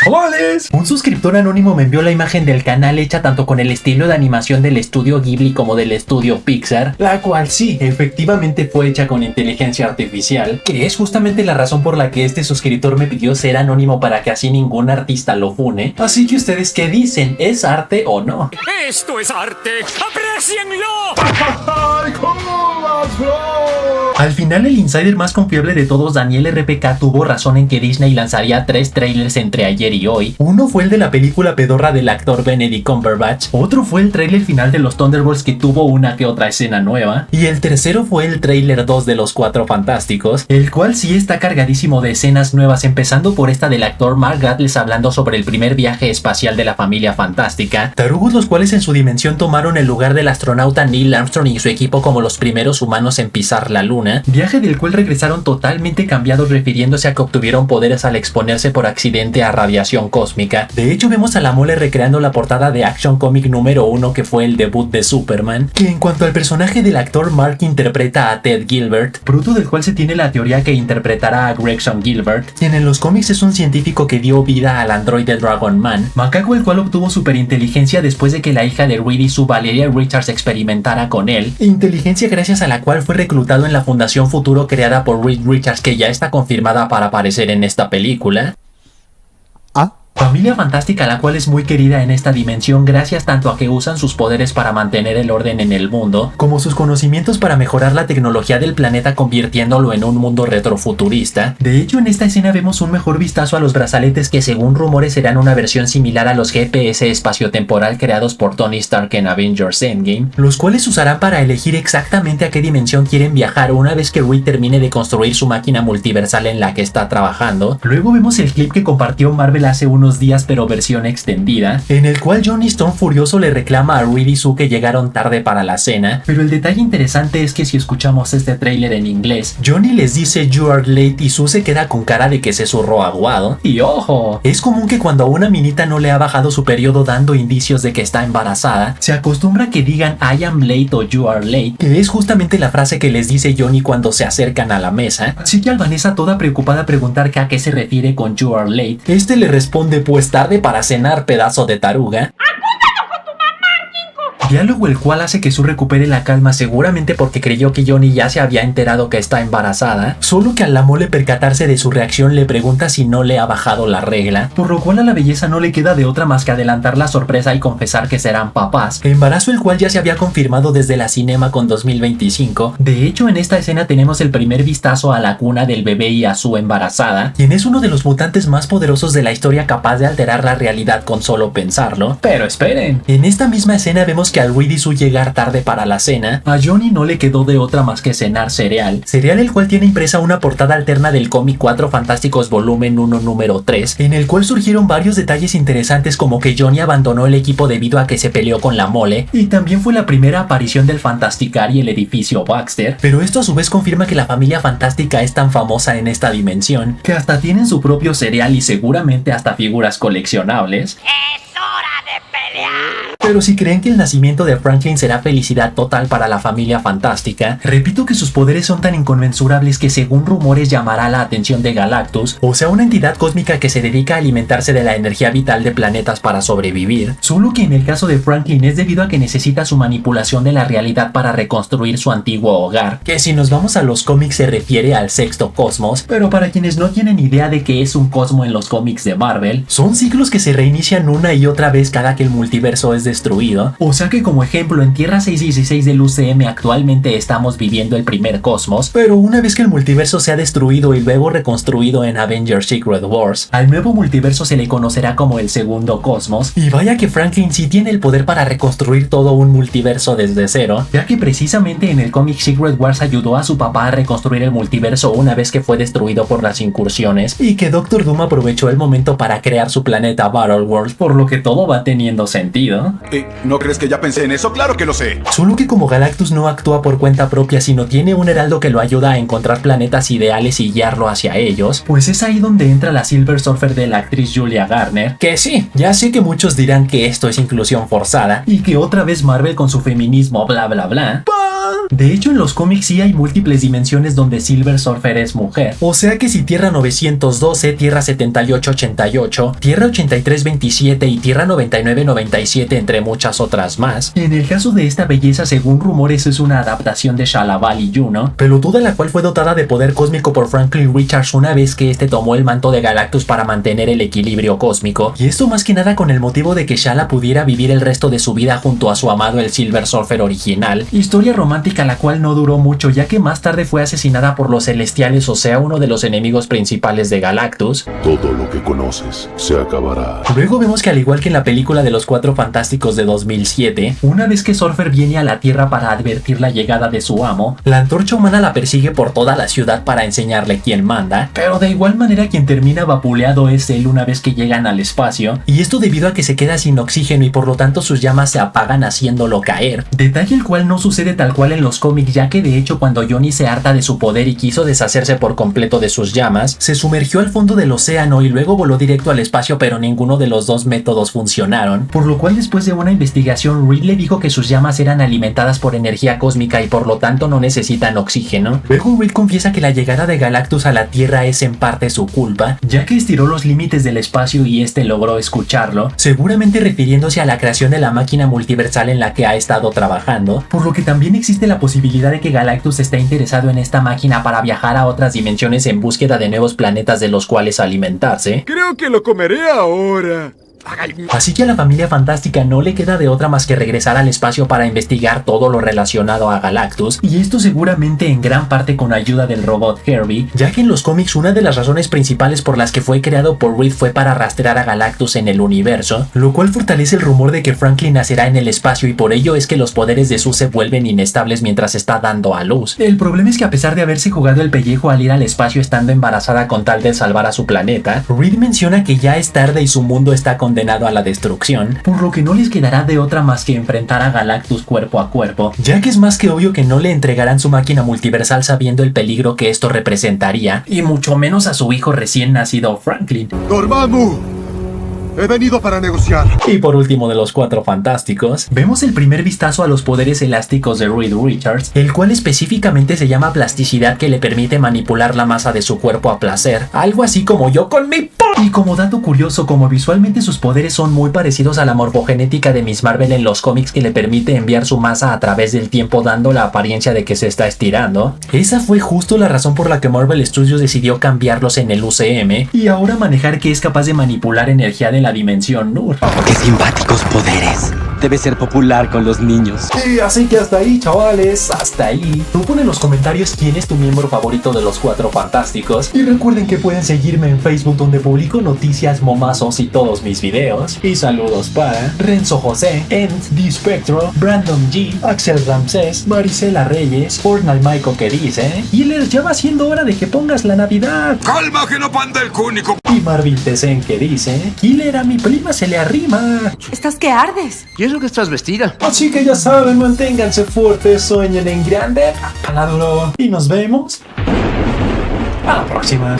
¡Holes! Un suscriptor anónimo me envió la imagen del canal hecha tanto con el estilo de animación del estudio Ghibli como del estudio Pixar, la cual sí, efectivamente fue hecha con inteligencia artificial, que es justamente la razón por la que este suscriptor me pidió ser anónimo para que así ningún artista lo fune. Así que ustedes, ¿qué dicen? ¿Es arte o no? ¡Esto es arte! ¡Aprécienlo! ¡Ay, cómo vas, bro! Al final, el insider más confiable de todos, Daniel RPK, tuvo razón en que Disney lanzaría 3 trailers entre ayer y hoy. Uno fue el de la película pedorra del actor Benedict Cumberbatch, otro fue el trailer final de los Thunderbolts que tuvo una que otra escena nueva, y el tercero fue el trailer 2 de los Cuatro Fantásticos, el cual sí está cargadísimo de escenas nuevas, empezando por esta del actor Mark Gatiss hablando sobre el primer viaje espacial de la familia fantástica, tarugos los cuales en su dimensión tomaron el lugar del astronauta Neil Armstrong y su equipo como los primeros humanos en pisar la luna, viaje del cual regresaron totalmente cambiados, refiriéndose a que obtuvieron poderes al exponerse por accidente a radiación cósmica. De hecho, vemos a la mole recreando la portada de Action Comic número 1, que fue el debut de Superman, que en cuanto al personaje del actor, Mark interpreta a Ted Gilbert, fruto del cual se tiene la teoría que interpretará a Gregson Gilbert, quien en los cómics es un científico que dio vida al androide Dragon Man, macaco el cual obtuvo superinteligencia después de que la hija de Reed y su Valeria Richards experimentara con él, inteligencia gracias a la cual fue reclutado en la Fundación Futuro creada por Reed Richards, que ya está confirmada para aparecer en esta película. Familia fantástica, la cual es muy querida en esta dimensión gracias tanto a que usan sus poderes para mantener el orden en el mundo, como sus conocimientos para mejorar la tecnología del planeta convirtiéndolo en un mundo retrofuturista. De hecho, en esta escena vemos un mejor vistazo a los brazaletes que según rumores serán una versión similar a los GPS espaciotemporal creados por Tony Stark en Avengers Endgame, los cuales usarán para elegir exactamente a qué dimensión quieren viajar una vez que Reed termine de construir su máquina multiversal en la que está trabajando. Luego vemos el clip que compartió Marvel hace unos días, pero versión extendida, en el cual Johnny Storm furioso le reclama a Reed y Sue que llegaron tarde para la cena, pero el detalle interesante es que si escuchamos este tráiler en inglés, Johnny les dice "You are late" y Sue se queda con cara de que se zurró aguado. Y ojo, es común que cuando a una minita no le ha bajado su periodo dando indicios de que está embarazada, se acostumbra a que digan "I am late" o "You are late", que es justamente la frase que les dice Johnny cuando se acercan a la mesa. Así que al Vanessa, toda preocupada, preguntar que a qué se refiere con "You are late", este le responde "Pues tarde para cenar, pedazo de taruga". Diálogo el cual hace que Sue recupere la calma, seguramente porque creyó que Johnny ya se había enterado que está embarazada, solo que al la mole percatarse de su reacción le pregunta si no le ha bajado la regla, por lo cual a la belleza no le queda de otra más que adelantar la sorpresa y confesar que serán papás, embarazo el cual ya se había confirmado desde la CinemaCon 2025. De hecho, en esta escena tenemos el primer vistazo a la cuna del bebé y a Sue embarazada, quien es uno de los mutantes más poderosos de la historia, capaz de alterar la realidad con solo pensarlo. Pero esperen, en esta misma escena vemos que al Reed y Sue llegar tarde para la cena, a Johnny no le quedó de otra más que cenar cereal el cual tiene impresa una portada alterna del cómic Cuatro Fantásticos volumen 1 número 3, en el cual surgieron varios detalles interesantes, como que Johnny abandonó el equipo debido a que se peleó con la mole, y también fue la primera aparición del Fantasticar y el edificio Baxter, pero esto a su vez confirma que la familia fantástica es tan famosa en esta dimensión, que hasta tienen su propio cereal y seguramente hasta figuras coleccionables. Pero si creen que el nacimiento de Franklin será felicidad total para la familia fantástica, repito que sus poderes son tan inconmensurables que según rumores llamará la atención de Galactus, o sea, una entidad cósmica que se dedica a alimentarse de la energía vital de planetas para sobrevivir, solo que en el caso de Franklin es debido a que necesita su manipulación de la realidad para reconstruir su antiguo hogar, que si nos vamos a los cómics se refiere al sexto cosmos, pero para quienes no tienen idea de qué es un cosmo en los cómics de Marvel, son ciclos que se reinician una y otra vez cada que el multiverso es destruido, o sea que como ejemplo en Tierra 616 del UCM actualmente estamos viviendo el primer cosmos, pero una vez que el multiverso se ha destruido y luego reconstruido en Avengers Secret Wars, al nuevo multiverso se le conocerá como el segundo cosmos, y vaya que Franklin sí tiene el poder para reconstruir todo un multiverso desde cero, ya que precisamente en el cómic Secret Wars ayudó a su papá a reconstruir el multiverso una vez que fue destruido por las incursiones, y que Doctor Doom aprovechó el momento para crear su planeta Battleworld, por lo que todo va teniendo sentido. ¿No crees que ya pensé en eso? ¡Claro que lo sé! Solo que como Galactus no actúa por cuenta propia, sino tiene un heraldo que lo ayuda a encontrar planetas ideales y guiarlo hacia ellos, pues es ahí donde entra la Silver Surfer de la actriz Julia Garner, que sí, ya sé que muchos dirán que esto es inclusión forzada y que otra vez Marvel con su feminismo bla bla bla. De hecho, en los cómics sí hay múltiples dimensiones donde Silver Surfer es mujer. O sea que si Tierra 912, Tierra 7888, Tierra 8327 y Tierra 9997, entre muchas otras más. En el caso de esta belleza, según rumores, es una adaptación de Shalla-Bal y Juno, pelotuda la cual fue dotada de poder cósmico por Franklin Richards una vez que este tomó el manto de Galactus para mantener el equilibrio cósmico. Y esto más que nada con el motivo de que Shala pudiera vivir el resto de su vida junto a su amado el Silver Surfer original. Historia romántica la cual no duró mucho, ya que más tarde fue asesinada por los Celestiales, o sea, uno de los enemigos principales de Galactus. Todo lo que conoces se acabará. Luego vemos que al igual que en la película de los Cuatro Fantásticos de 2007, una vez que Surfer viene a la Tierra para advertir la llegada de su amo, la Antorcha Humana la persigue por toda la ciudad para enseñarle quién manda, pero de igual manera quien termina vapuleado es él una vez que llegan al espacio, y esto debido a que se queda sin oxígeno y por lo tanto sus llamas se apagan haciéndolo caer, detalle el cual no sucede tal cual en los cómics, ya que de hecho cuando Johnny se harta de su poder y quiso deshacerse por completo de sus llamas, se sumergió al fondo del océano y luego voló directo al espacio, pero ninguno de los dos métodos funcionaron, por lo cual después de una investigación Reed le dijo que sus llamas eran alimentadas por energía cósmica y por lo tanto no necesitan oxígeno. Luego Reed confiesa que la llegada de Galactus a la Tierra es en parte su culpa, ya que estiró los límites del espacio y este logró escucharlo, seguramente refiriéndose a la creación de la máquina multiversal en la que ha estado trabajando, por lo que también existe la posibilidad de que Galactus esté interesado en esta máquina para viajar a otras dimensiones en búsqueda de nuevos planetas de los cuales alimentarse. Creo que lo comeré ahora. Así que a la familia fantástica no le queda de otra más que regresar al espacio para investigar todo lo relacionado a Galactus, y esto seguramente en gran parte con ayuda del robot Herbie, ya que en los cómics una de las razones principales por las que fue creado por Reed fue para rastrear a Galactus en el universo, lo cual fortalece el rumor de que Franklin nacerá en el espacio y por ello es que los poderes de Sue se vuelven inestables mientras está dando a luz. El problema es que a pesar de haberse jugado el pellejo al ir al espacio estando embarazada con tal de salvar a su planeta, Reed menciona que ya es tarde y su mundo está condenado a la destrucción, por lo que no les quedará de otra más que enfrentar a Galactus cuerpo a cuerpo, ya que es más que obvio que no le entregarán su máquina multiversal sabiendo el peligro que esto representaría, y mucho menos a su hijo recién nacido Franklin. Dormammu, he venido para negociar. Y por último de los Cuatro Fantásticos, vemos el primer vistazo a los poderes elásticos de Reed Richards, el cual específicamente se llama plasticidad, que le permite manipular la masa de su cuerpo a placer, algo así como yo con mi Y como dato curioso, como visualmente sus poderes son muy parecidos a la morfogenética de Miss Marvel en los cómics, que le permite enviar su masa a través del tiempo dando la apariencia de que se está estirando, esa fue justo la razón por la que Marvel Studios decidió cambiarlos en el UCM y ahora manejar que es capaz de manipular energía de la dimensión Nur. ¡Qué simpáticos poderes! Debe ser popular con los niños. Sí, así que hasta ahí, chavales, hasta ahí. Tú pon en los comentarios quién es tu miembro favorito de los Cuatro Fantásticos. Y recuerden que pueden seguirme en Facebook, donde publico noticias, momazos y todos mis videos. Y saludos para Renzo José, Ent, D Spectro, Brandon G, Axel Ramsés, Marisela Reyes, Fortnite Michael que dice: Killer, ya va siendo hora de que pongas la Navidad. ¡Calma que no panda el cúnico! Y Marvin Tesen que dice: Killer, a mi prima se le arrima. Estás que ardes. ¿Y eso que estás vestida? Así que ya saben, manténganse fuertes, sueñen en grande, paladuro, y nos vemos a la próxima.